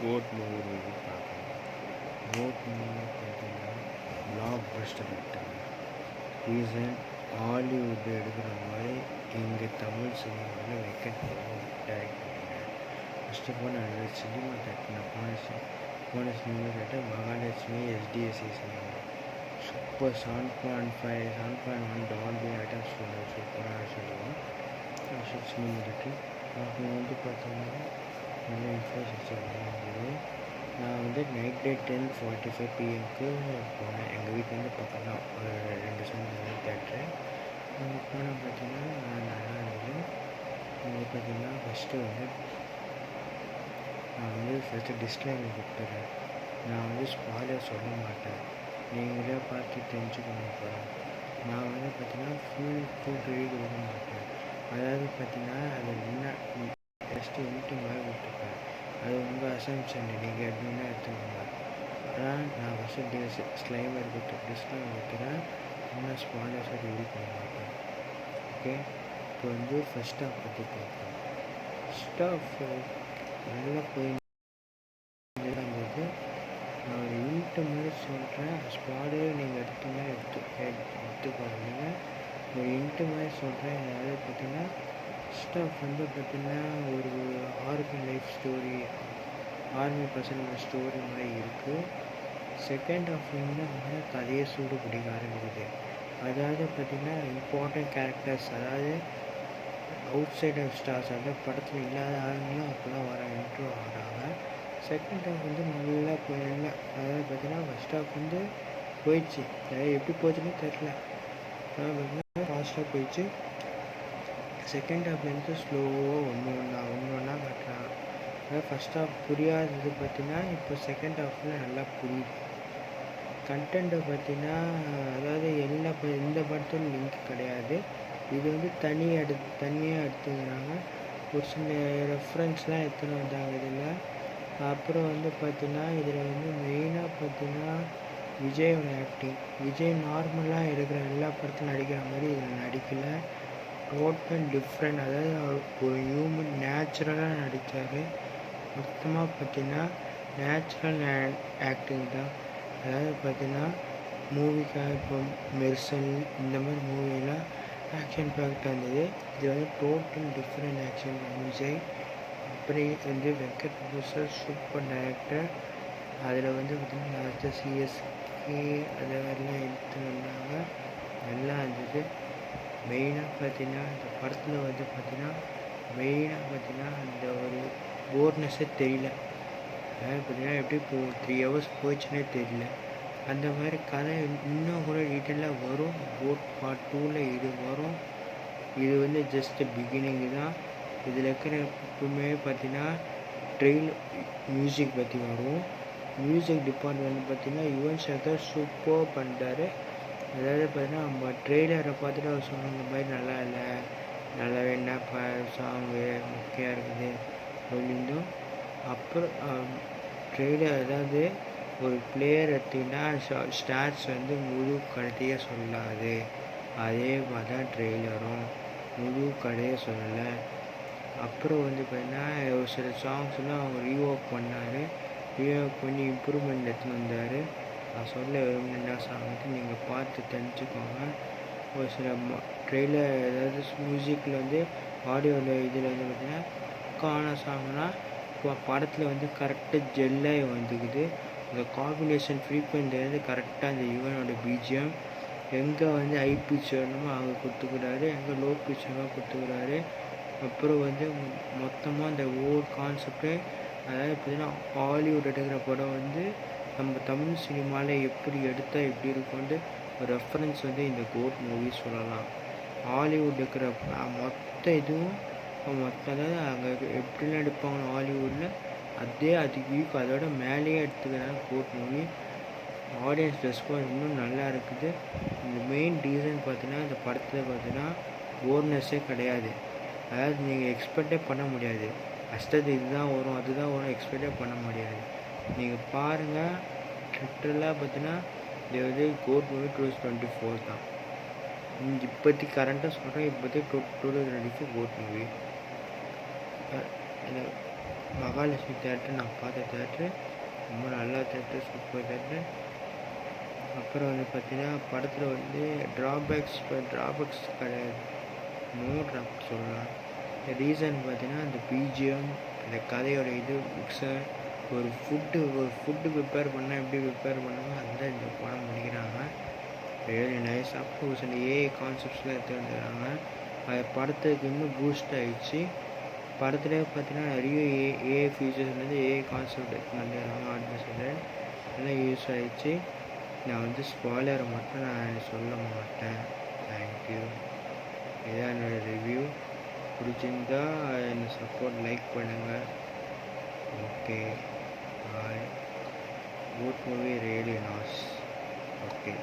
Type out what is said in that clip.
Code movie review பார்க்கலாம். Code movie பார்த்தீங்கன்னா black Bastar ஹிட்டாங்க. Reason Hollywood எடுக்கிற மாதிரி இங்கே தமிழ் சினிமாவில் வெக்கெட் டைரக்ட் பண்ணிட்டேன். ஃபர்ஸ்ட் ஆஃப் ஆல் நான் சினிமா கட்டின போன சினிமா கேட்டால் Mahalakshmi SDSC cinema super 7.5 7.1 Dolby items சூப்பராக சொல்லுவோம். சினிமா கட்டி அவங்க வந்து பார்த்தீங்கன்னா நல்ல இன்ஃப்ராஸ்ட்ரக்சர் இருந்தது. நான் வந்து நைட் 10:45 PM போனேன். எங்கள் வீட்டிலேருந்து பக்கம் தான் ஒரு 2 சென்ட் தேட்ரு. அங்கே போனால் பார்த்தீங்கன்னா நல்லா இருந்தது. அங்கே பார்த்தீங்கன்னா ஃபஸ்ட்டு டிஸ்க்ளைமர் கொடுத்துறேன். நான் வந்து ஸ்பாயிலர் சொல்ல மாட்டேன், நீங்களே பார்த்து தெரிஞ்சுக்கணும். இப்போ நான் வந்து பார்த்தீங்கன்னா ஃபுல் ரிவ்யூ கொடுக்க மாட்டேன். அதாவது பார்த்தீங்கன்னா அது என்ன ஜஸ்ட்டு இன்ட்டு மாதிரி கொடுத்துருப்பேன். அது உங்கள் அசம்ஷன், நீங்கள் எப்படின்னா எடுத்துக்கோங்க. ஆனால் நான் ஃபஸ்ட்டு டிஸ்க்ளைமர் கொடுத்துறேன். இன்னும் ஸ்பாயிலர்ஸை ரிவ்யூ பண்ண மாட்டேன். ஓகே, இப்போ வந்து ஃபஸ்ட் ஹாஃப் பற்றி பார்ப்போம். ஃபஸ்ட் ஹாஃப் நல்லா போயிருந்தது. நான் ஒரு இன்ட்டு மாதிரி சொல்கிறேன். ஸ்பாயிலர் நீங்கள் எடுத்துக்கோங்க. ஒரு இன்ட்டு மாதிரி சொல்கிறேன். அதாவது பார்த்தீங்கன்னா ஃபஸ்ட் ஹாஃப் வந்து பார்த்திங்கன்னா ஒரு ஆர்மி லைஃப் ஸ்டோரி, ஆர்மி பர்சனோட ஸ்டோரி மாதிரி இருக்குது. செகண்ட் ஹாஃப் வந்து கதையை சூடு பிடிக்க ஆரம்பிக்குது. அதாவது பார்த்திங்கன்னா இம்பார்ட்டன்ட் கேரக்டர்ஸ், அதாவது அவுட் சைடர் ஸ்டார்ஸ், அதாவது படத்தில் இல்லாத ஆளுங்களும் அப்போலாம் வர இன்ட்ரோ ஆகிறாங்க. செகண்ட் ஹாஃப் வந்து நல்லா போயிடல. அதாவது பார்த்திங்கன்னா ஃபஸ்ட் ஹாஃப் வந்து போயிடுச்சு, எப்படி போச்சுன்னு தெரில. அதாவது பார்த்திங்கன்னா ஃபாஸ்ட்டாக போயிடுச்சு. செகண்ட் ஹாஃப்லேருந்து ஸ்லோவாக ஒன்று ஒன்றா காட்டுறாங்க. அதாவது ஃபஸ்ட் ஹாஃப் புரியாதது பார்த்திங்கன்னா இப்போ செகண்ட் ஹாஃபில் நல்லா புரியுது. கண்டென்ட்டை பார்த்திங்கன்னா அதாவது எந்த படத்துலையும் லிங்க் கிடையாது. இது வந்து தனியாக எடுத்துக்கிறாங்க. ஒரு சில ரெஃபரன்ஸ்லாம் எடுத்துன்னு வந்தாங்க இதில். அப்புறம் வந்து பார்த்திங்கன்னா இதில் வந்து மெயினாக பார்த்திங்கன்னா விஜயோட ஆக்டிங். விஜய் நார்மலாக இருக்கிற எல்லா படத்துலையும் நடிக்கிற மாதிரி இதில் நடிக்கலை. Total different. அதாவது ஒரு ஹியூமன் நேச்சுரலாக நடித்தார். மொத்தமாக பார்த்திங்கன்னா நேச்சுரல் ஆக்டிங் தான். அதாவது பார்த்திங்கன்னா மூவிக்காக இப்போ மெர்சல் இந்த மாதிரி மூவிலாம் ஆக்ஷன் பேக்டாக இருந்தது. இது வந்து டோட்டல் டிஃப்ரெண்ட் ஆக்ஷன் விஜய். அப்படி வந்து Venkat Prabhu sir super director. அதில் வந்து பார்த்திங்கன்னா லாஸ்ட்டு CSK அது மாதிரிலாம் எடுத்து வந்தாங்க, நல்லா இருந்தது. மெயினாக பார்த்திங்கன்னா இந்த படத்தில் வந்து பார்த்திங்கன்னா அந்த ஒரு போர்னஸ்ஸே தெரியல. அதாவது பார்த்திங்கன்னா எப்படி 3 hours போச்சுன்னே தெரியல. அந்த மாதிரி கதை இன்னும் கூட டீட்டெயிலாக வரும். பார்ட் 2ல் இது வரும். இது வந்து ஜஸ்ட்டு பிகினிங்கு தான். இதில் இருக்கிற எப்பவுமே பார்த்திங்கன்னா மியூசிக் பற்றி வரும். மியூசிக் டிபார்ட்மெண்ட் பார்த்திங்கன்னா யுவன் சங்கர் சூப்பர் பண்ணுறாரு. அதாவது பார்த்திங்கன்னா நம்ம ட்ரெய்லரை பார்த்துட்டு அவர் சொன்ன இந்த மாதிரி நல்லா இல்லை, நல்லாவே என்னப்பா சாங்கு முக்கியம் இருக்குது அப்படின்னும். அப்புறம் ட்ரெய்லர் அதாவது ஒரு பிளேயர் எடுத்திங்கன்னா ஸ்டார்ஸ் வந்து முழு கதையை சொல்லாது, அதே மாதிரி தான் ட்ரெய்லரும் முழு கதையை சொல்லலை. அப்புறம் வந்து பார்த்திங்கன்னா ஒரு சில சாங்ஸ்லாம் அவங்க ரீஒர்க் பண்ணி இம்ப்ரூவ்மெண்ட் எடுத்துன்னு வந்தார். நான் சொல்ல விரும்பின சாங் வந்து நீங்கள் பார்த்து தெரிஞ்சுக்கோங்க. ஒரு சில ட்ரெய்லர் அதாவது மியூசிக்கில் வந்து ஆடியோவில் இதில் வந்து பார்த்திங்கன்னா கான சாங்னால் இப்போ படத்தில் வந்து கரெக்டாக ஜெல்லாகி வந்துக்குது. அந்த காம்பினேஷன் ஃப்ரீக்வெண்ட் வந்து கரெக்டாக அந்த யுவனோட பிஜிஎம் எங்கே வந்து ஹை பிச் வேணுமோ அங்கே கொடுத்துக்கிறாரு, எங்கே லோ பிச் வேணுமோ கொடுத்துக்கிறாரு. அப்புறம் வந்து மொத்தமாக அந்த கான்செப்டே, அதாவது பார்த்திங்கன்னா ஹாலிவுட் எடுக்கிற படம் வந்து நம்ம தமிழ் சினிமாவில் எப்படி எடுத்தால் எப்படி இருக்கும்ட்டு ஒரு ரெஃபரன்ஸ் வந்து இந்த கோட் மூவி சொல்லலாம். ஹாலிவுட் இருக்கிற மொத்த இதுவும் அதாவது அங்கே எப்படிலாம் எடுப்பாங்க ஹாலிவுட்டில் அதுக்கு அதோட மேலேயே எடுத்துக்கிறாங்க கோட் மூவி. ஆடியன்ஸ் ரெஸ்பான்ஸ் இன்னும் நல்லா இருக்குது. இந்த மெயின் ரீசன் பார்த்தீங்கன்னா இந்த படத்தில் பார்த்தீங்கன்னா போர்னஸ்ஸே கிடையாது. அதாவது நீங்கள் எக்ஸ்பெக்டே பண்ண முடியாது. ஃபஸ்ட்டு இதுதான் வரும் அதுதான் வரும் எக்ஸ்பெக்டே பண்ண முடியாது. நீங்கள் பாருங்கள், லிட்டரலாக பார்த்தீங்கன்னா இது வந்து கோட் மூவி 2024 தான். இப்போதைக்கு கரண்ட்டாக சொல்கிறேன், இப்போதைக்கு 2024 கோட் மூவி. மகாலட்சுமி தேட்ரு நான் பார்த்த தேட்ரு ரொம்ப நல்லா தேட்ரு, சூப்பர் தேட்ரு. அப்புறம் வந்து பார்த்தீங்கன்னா படத்தில் வந்து ட்ராபேக்ஸ் கிடையாது, நோ ட்ராபேக்ஸ் சொல்லலாம். ரீசன் பார்த்தீங்கன்னா அந்த பிஜிஎம், அந்த கதையோட இது புக்ஸை ஒரு ஃபுட்டு ப்ரிப்பேர் பண்ணால் எப்படி ப்ரிப்பேர் பண்ணாங்க அதுதான் இந்த படம் பண்ணிக்கிறாங்க. Really nice. அப்கோர்ஸ் அந்த ஏஐ கான்செப்ட்ஸ்லாம் எடுத்து வந்துடுறாங்க. அது படத்துக்கு இன்னும் பூஸ்ட் ஆகிடுச்சு. படத்துலேயே பார்த்தீங்கன்னா நிறைய ஏஐ ஃபீச்சர்ஸ் வந்து ஏஐ கான்செப்ட் எடுத்து வந்துடுறாங்க. ஆர்டிஃபிஷியல் நல்லா யூஸ் ஆகிடுச்சு. நான் வந்து ஸ்பாய்லரை மட்டும் நான் சொல்ல மாட்டேன். தேங்க்யூ. இதுதான் என்னோடய ரிவ்யூ. பிடிச்சிருந்தா என்னை சப்போர்ட் லைக் பண்ணுங்கள். ஓகே, பாய். Both movie really nice. Okay.